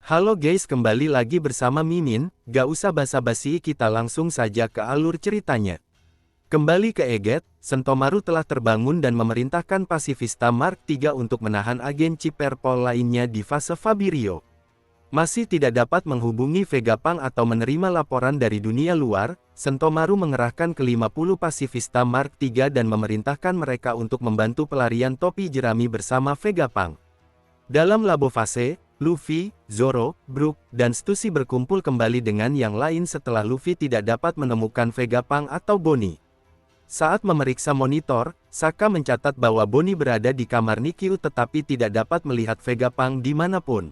Halo guys, kembali lagi bersama Mimin. Gak usah basa-basi, kita langsung saja ke alur ceritanya. Kembali ke Eget, Sentomaru telah terbangun dan memerintahkan Pasifista Mark III untuk menahan agen chip Perpol lainnya di fase Fabirio. Masih tidak dapat menghubungi Vegapunk atau menerima laporan dari dunia luar, Sentomaru mengerahkan ke-50 Pasifista Mark III dan memerintahkan mereka untuk membantu pelarian topi jerami bersama Vegapunk. Dalam labo fase, Luffy, Zoro, Brook, dan Stussy berkumpul kembali dengan yang lain setelah Luffy tidak dapat menemukan Vegapunk atau Bonnie. Saat memeriksa monitor, Saka mencatat bahwa Bonnie berada di kamar Nikyuu tetapi tidak dapat melihat Vegapunk dimanapun.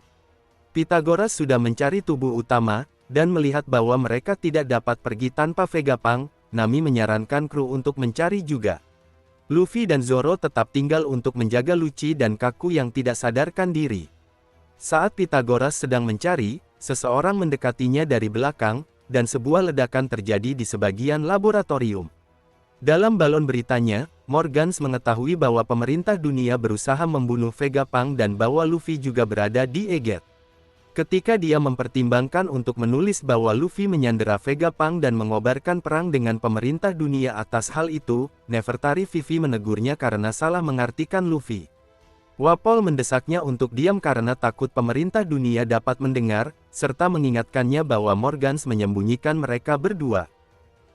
Pythagoras sudah mencari tubuh utama, dan melihat bahwa mereka tidak dapat pergi tanpa Vegapunk, Nami menyarankan kru untuk mencari juga. Luffy dan Zoro tetap tinggal untuk menjaga Lucci dan Kaku yang tidak sadarkan diri. Saat Pythagoras sedang mencari, seseorang mendekatinya dari belakang, dan sebuah ledakan terjadi di sebagian laboratorium. Dalam balon beritanya, Morgans mengetahui bahwa pemerintah dunia berusaha membunuh Vegapunk dan bahwa Luffy juga berada di Eget. Ketika dia mempertimbangkan untuk menulis bahwa Luffy menyandera Vegapunk dan mengobarkan perang dengan pemerintah dunia atas hal itu, Nefertari Vivi menegurnya karena salah mengartikan Luffy. Wapol mendesaknya untuk diam karena takut pemerintah dunia dapat mendengar, serta mengingatkannya bahwa Morgans menyembunyikan mereka berdua.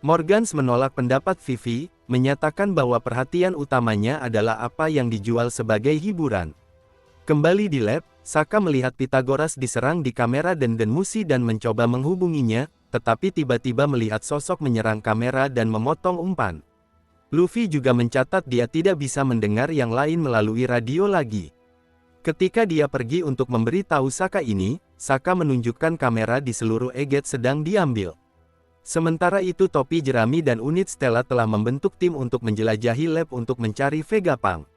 Morgans menolak pendapat Vivi, menyatakan bahwa perhatian utamanya adalah apa yang dijual sebagai hiburan. Kembali di lab, Saka melihat Pythagoras diserang di kamera Denmushi dan mencoba menghubunginya, tetapi tiba-tiba melihat sosok menyerang kamera dan memotong umpan. Luffy juga mencatat dia tidak bisa mendengar yang lain melalui radio lagi. Ketika dia pergi untuk memberi tahu Saka ini, Saka menunjukkan kamera di seluruh Eget sedang diambil. Sementara itu topi jerami dan unit Stella telah membentuk tim untuk menjelajahi lab untuk mencari Vegapunk.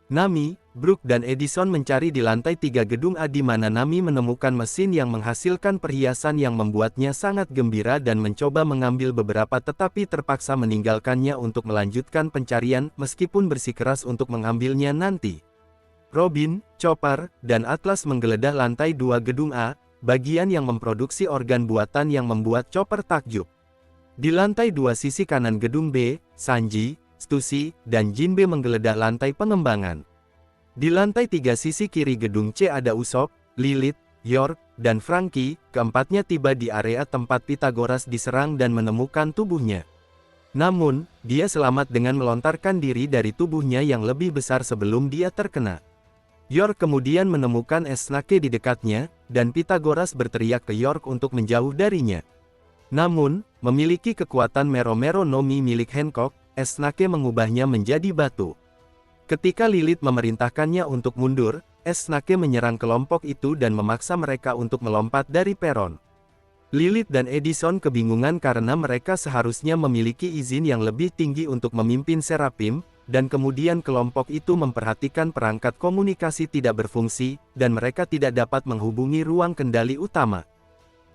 Nami, Brook dan Edison mencari di lantai 3 gedung A di mana Nami menemukan mesin yang menghasilkan perhiasan yang membuatnya sangat gembira dan mencoba mengambil beberapa tetapi terpaksa meninggalkannya untuk melanjutkan pencarian meskipun bersikeras untuk mengambilnya nanti. Robin, Chopper, dan Atlas menggeledah lantai 2 gedung A, bagian yang memproduksi organ buatan yang membuat Chopper takjub. Di lantai 2 sisi kanan gedung B, Sanji, Stussy, dan Jinbe menggeledah lantai pengembangan. Di lantai 3 sisi kiri gedung C ada Usopp, Lilith, York, dan Franky, keempatnya tiba di area tempat Pythagoras diserang dan menemukan tubuhnya. Namun, dia selamat dengan melontarkan diri dari tubuhnya yang lebih besar sebelum dia terkena. York kemudian menemukan Snake di dekatnya, dan Pythagoras berteriak ke York untuk menjauh darinya. Namun, memiliki kekuatan Mero-Mero no Mi milik Hancock, Snake mengubahnya menjadi batu. Ketika Lilith memerintahkannya untuk mundur, Snake menyerang kelompok itu dan memaksa mereka untuk melompat dari peron. Lilith dan Edison kebingungan karena mereka seharusnya memiliki izin yang lebih tinggi untuk memimpin Seraphim, dan kemudian kelompok itu memperhatikan perangkat komunikasi tidak berfungsi, dan mereka tidak dapat menghubungi ruang kendali utama.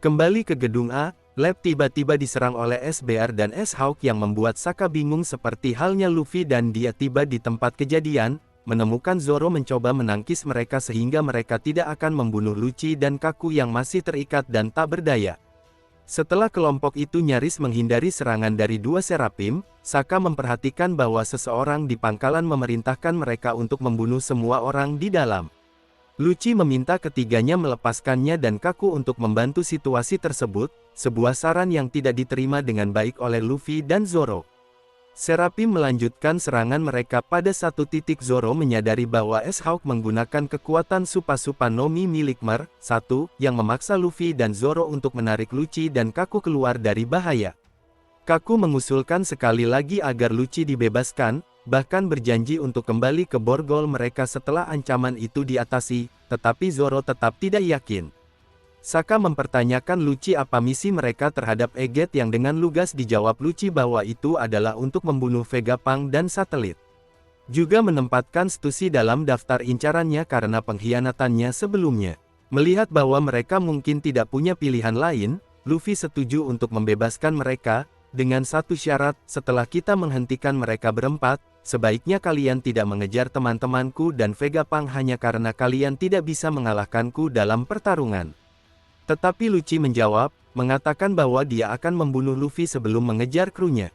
Kembali ke gedung A, lab tiba-tiba diserang oleh SBR dan S-Hawk yang membuat Saka bingung seperti halnya Luffy dan dia tiba di tempat kejadian, menemukan Zoro mencoba menangkis mereka sehingga mereka tidak akan membunuh Lucci dan Kaku yang masih terikat dan tak berdaya. Setelah kelompok itu nyaris menghindari serangan dari dua Seraphim, Saka memperhatikan bahwa seseorang di pangkalan memerintahkan mereka untuk membunuh semua orang di dalam. Lucci meminta ketiganya melepaskannya dan Kaku untuk membantu situasi tersebut, sebuah saran yang tidak diterima dengan baik oleh Luffy dan Zoro. Seraphim melanjutkan serangan mereka pada satu titik Zoro menyadari bahwa S-Hawk menggunakan kekuatan Supa-Supa no Mi milik Mer, yang memaksa Luffy dan Zoro untuk menarik Lucci dan Kaku keluar dari bahaya. Kaku mengusulkan sekali lagi agar Lucci dibebaskan, bahkan berjanji untuk kembali ke borgol mereka setelah ancaman itu diatasi, tetapi Zoro tetap tidak yakin. Saka mempertanyakan Lucci apa misi mereka terhadap Eget yang dengan lugas dijawab Lucci bahwa itu adalah untuk membunuh Vegapunk dan satelit. Juga menempatkan Stussy dalam daftar incarannya karena pengkhianatannya sebelumnya. Melihat bahwa mereka mungkin tidak punya pilihan lain, Luffy setuju untuk membebaskan mereka, dengan satu syarat, setelah kita menghentikan mereka berempat, sebaiknya kalian tidak mengejar teman-temanku dan Vegapunk hanya karena kalian tidak bisa mengalahkanku dalam pertarungan. Tetapi Lucci menjawab, mengatakan bahwa dia akan membunuh Luffy sebelum mengejar krunya.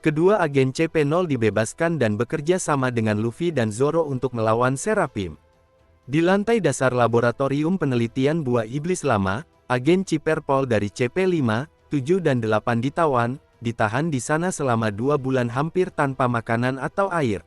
Kedua agen CP0 dibebaskan dan bekerja sama dengan Luffy dan Zoro untuk melawan Seraphim. Di lantai dasar laboratorium penelitian buah iblis lama, agen Ciperpol dari CP5, 7 dan 8 ditahan di sana selama 2 bulan hampir tanpa makanan atau air.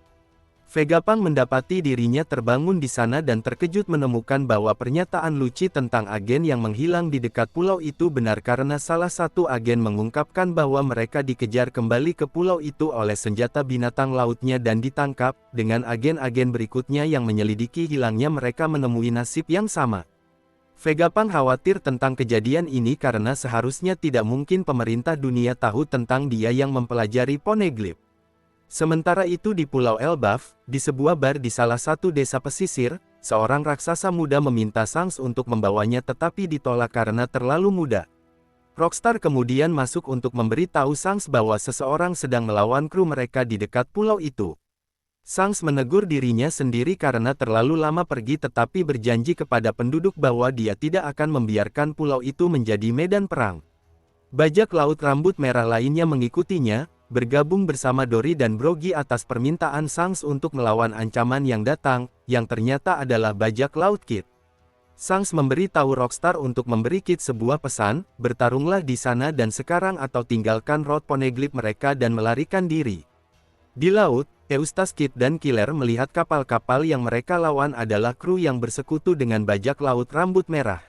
Vegapunk mendapati dirinya terbangun di sana dan terkejut menemukan bahwa pernyataan Lucci tentang agen yang menghilang di dekat pulau itu benar karena salah satu agen mengungkapkan bahwa mereka dikejar kembali ke pulau itu oleh senjata binatang lautnya dan ditangkap, dengan agen-agen berikutnya yang menyelidiki hilangnya mereka menemui nasib yang sama. Vegapunk khawatir tentang kejadian ini karena seharusnya tidak mungkin pemerintah dunia tahu tentang dia yang mempelajari Poneglyph. Sementara itu di Pulau Elbaf, di sebuah bar di salah satu desa pesisir, seorang raksasa muda meminta Shanks untuk membawanya tetapi ditolak karena terlalu muda. Rockstar kemudian masuk untuk memberitahu Shanks bahwa seseorang sedang melawan kru mereka di dekat pulau itu. Shanks menegur dirinya sendiri karena terlalu lama pergi tetapi berjanji kepada penduduk bahwa dia tidak akan membiarkan pulau itu menjadi medan perang. Bajak laut rambut merah lainnya mengikutinya, bergabung bersama Dory dan Brogy atas permintaan Shanks untuk melawan ancaman yang datang, yang ternyata adalah bajak laut Kid. Shanks memberitahu Rockstar untuk memberi Kid sebuah pesan, bertarunglah di sana dan sekarang atau tinggalkan Road Poneglyph mereka dan melarikan diri. Di laut, Eustace, Kid dan Killer melihat kapal-kapal yang mereka lawan adalah kru yang bersekutu dengan bajak laut rambut merah.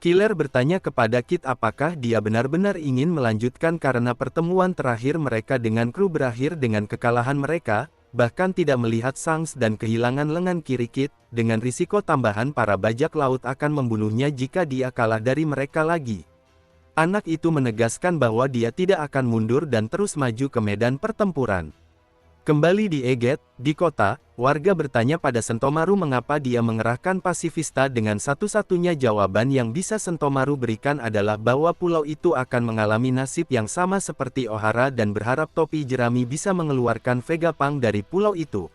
Killer bertanya kepada Kid apakah dia benar-benar ingin melanjutkan karena pertemuan terakhir mereka dengan kru berakhir dengan kekalahan mereka, bahkan tidak melihat Shanks dan kehilangan lengan kiri Kid, dengan risiko tambahan para bajak laut akan membunuhnya jika dia kalah dari mereka lagi. Anak itu menegaskan bahwa dia tidak akan mundur dan terus maju ke medan pertempuran. Kembali di Egghead, di kota, warga bertanya pada Sentomaru mengapa dia mengerahkan pasifista dengan satu-satunya jawaban yang bisa Sentomaru berikan adalah bahwa pulau itu akan mengalami nasib yang sama seperti Ohara dan berharap topi jerami bisa mengeluarkan Vegapunk dari pulau itu.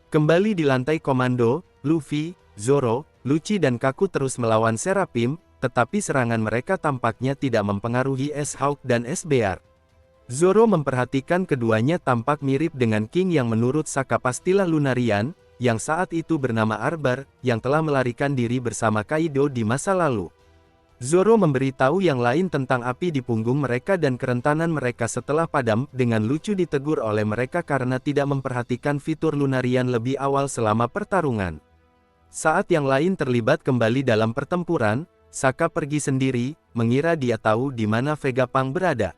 Kembali di lantai komando, Luffy, Zoro, Lucci dan Kaku terus melawan Seraphim, tetapi serangan mereka tampaknya tidak mempengaruhi S-Hawk dan S-Bear. Zoro memperhatikan keduanya tampak mirip dengan King yang menurut Saka pastilah Lunarian, yang saat itu bernama Arbar, yang telah melarikan diri bersama Kaido di masa lalu. Zoro memberitahu yang lain tentang api di punggung mereka dan kerentanan mereka setelah padam, dengan lucu ditegur oleh mereka karena tidak memperhatikan fitur Lunarian lebih awal selama pertarungan. Saat yang lain terlibat kembali dalam pertempuran, Saka pergi sendiri, mengira dia tahu di mana Vegapunk berada.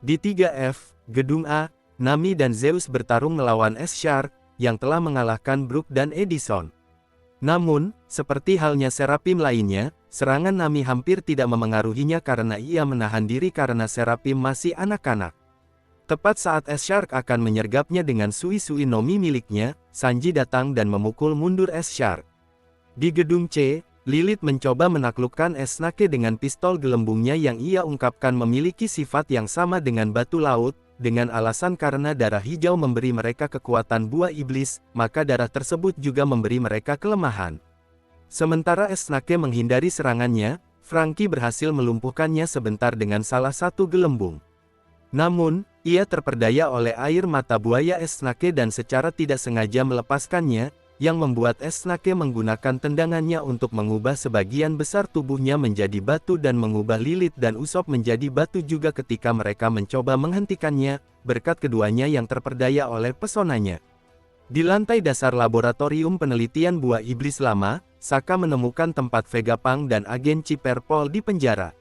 Di 3F, Gedung A, Nami dan Zeus bertarung melawan S-Shark, yang telah mengalahkan Brook dan Edison. Namun, seperti halnya Seraphim lainnya, serangan Nami hampir tidak memengaruhinya karena ia menahan diri karena Seraphim masih anak-anak. Tepat saat S-Shark akan menyergapnya dengan Sui-Sui Nomi miliknya, Sanji datang dan memukul mundur S-Shark. Di Gedung C, Lilith mencoba menaklukkan S-Snake dengan pistol gelembungnya yang ia ungkapkan memiliki sifat yang sama dengan batu laut, dengan alasan karena darah hijau memberi mereka kekuatan buah iblis, maka darah tersebut juga memberi mereka kelemahan. Sementara S-Snake menghindari serangannya, Franky berhasil melumpuhkannya sebentar dengan salah satu gelembung. Namun, ia terperdaya oleh air mata buaya S-Snake dan secara tidak sengaja melepaskannya, yang membuat S-Snake menggunakan tendangannya untuk mengubah sebagian besar tubuhnya menjadi batu dan mengubah Lilith dan Usopp menjadi batu juga ketika mereka mencoba menghentikannya, berkat keduanya yang terperdaya oleh pesonanya. Di lantai dasar laboratorium penelitian buah iblis lama, Saka menemukan tempat Vegapunk dan agen Ciperpol di penjara.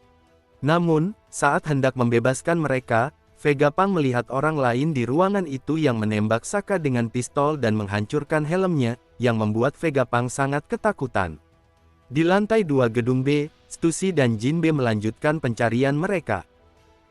Namun, saat hendak membebaskan mereka, Vegapunk melihat orang lain di ruangan itu yang menembak Saka dengan pistol dan menghancurkan helmnya, yang membuat Vegapunk sangat ketakutan. Di lantai 2 gedung B, Stussy dan Jinbe melanjutkan pencarian mereka.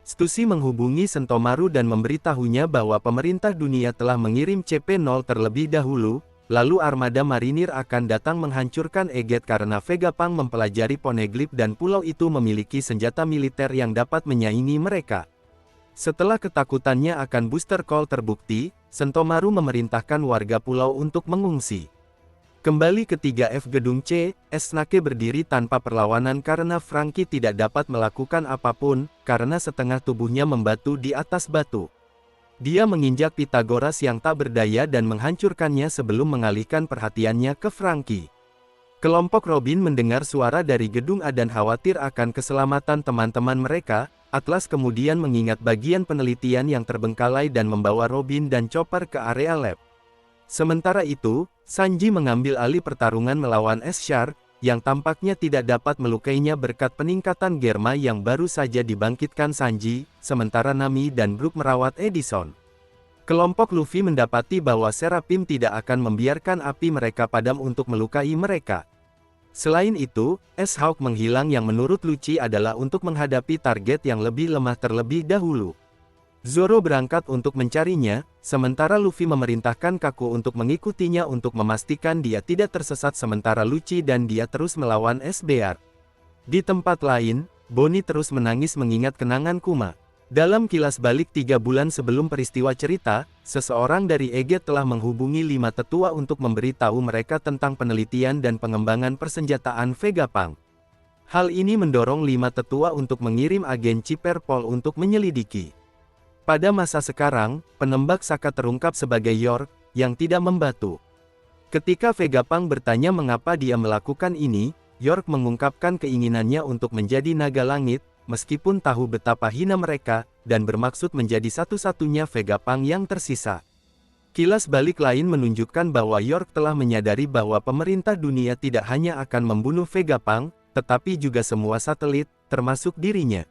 Stussy menghubungi Sentomaru dan memberitahunya bahwa pemerintah dunia telah mengirim CP0 terlebih dahulu, lalu armada marinir akan datang menghancurkan Egghead karena Vegapunk mempelajari Poneglyph dan pulau itu memiliki senjata militer yang dapat menyaingi mereka. Setelah ketakutannya akan booster call terbukti, Sentomaru memerintahkan warga pulau untuk mengungsi. Kembali ke 3F Gedung C, Snake berdiri tanpa perlawanan karena Franky tidak dapat melakukan apapun, karena setengah tubuhnya membatu di atas batu. Dia menginjak Pythagoras yang tak berdaya dan menghancurkannya sebelum mengalihkan perhatiannya ke Franky. Kelompok Robin mendengar suara dari gedung A dan khawatir akan keselamatan teman-teman mereka. Atlas kemudian mengingat bagian penelitian yang terbengkalai dan membawa Robin dan Chopper ke area lab. Sementara itu, Sanji mengambil alih pertarungan melawan S-Shark, yang tampaknya tidak dapat melukainya berkat peningkatan Germa yang baru saja dibangkitkan Sanji, sementara Nami dan Brook merawat Edison. Kelompok Luffy mendapati bahwa Seraphim tidak akan membiarkan api mereka padam untuk melukai mereka. Selain itu, S-Hawk menghilang yang menurut Lucci adalah untuk menghadapi target yang lebih lemah terlebih dahulu. Zoro berangkat untuk mencarinya, sementara Luffy memerintahkan Kaku untuk mengikutinya untuk memastikan dia tidak tersesat sementara Lucci dan dia terus melawan SBR. Di tempat lain, Bonnie terus menangis mengingat kenangan Kuma. Dalam kilas balik 3 bulan sebelum peristiwa cerita, seseorang dari Egghead telah menghubungi 5 tetua untuk memberitahu mereka tentang penelitian dan pengembangan persenjataan Vegapunk. Hal ini mendorong 5 tetua untuk mengirim agen Chipperpol untuk menyelidiki. Pada masa sekarang, penembak Saka terungkap sebagai York, yang tidak membatu. Ketika Vegapunk bertanya mengapa dia melakukan ini, York mengungkapkan keinginannya untuk menjadi naga langit, meskipun tahu betapa hina mereka, dan bermaksud menjadi satu-satunya Vegapunk yang tersisa. Kilas balik lain menunjukkan bahwa York telah menyadari bahwa pemerintah dunia tidak hanya akan membunuh Vegapunk, tetapi juga semua satelit, termasuk dirinya.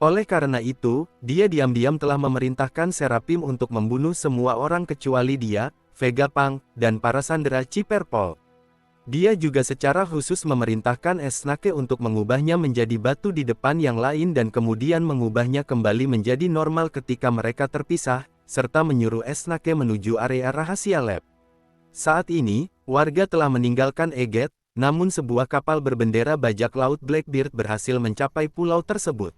Oleh karena itu, dia diam-diam telah memerintahkan Seraphim untuk membunuh semua orang kecuali dia, Vegapunk, dan para sandera Chipperpol. Dia juga secara khusus memerintahkan Snake untuk mengubahnya menjadi batu di depan yang lain dan kemudian mengubahnya kembali menjadi normal ketika mereka terpisah, serta menyuruh Snake menuju area rahasia lab. Saat ini, warga telah meninggalkan Egghead, namun sebuah kapal berbendera bajak laut Blackbeard berhasil mencapai pulau tersebut.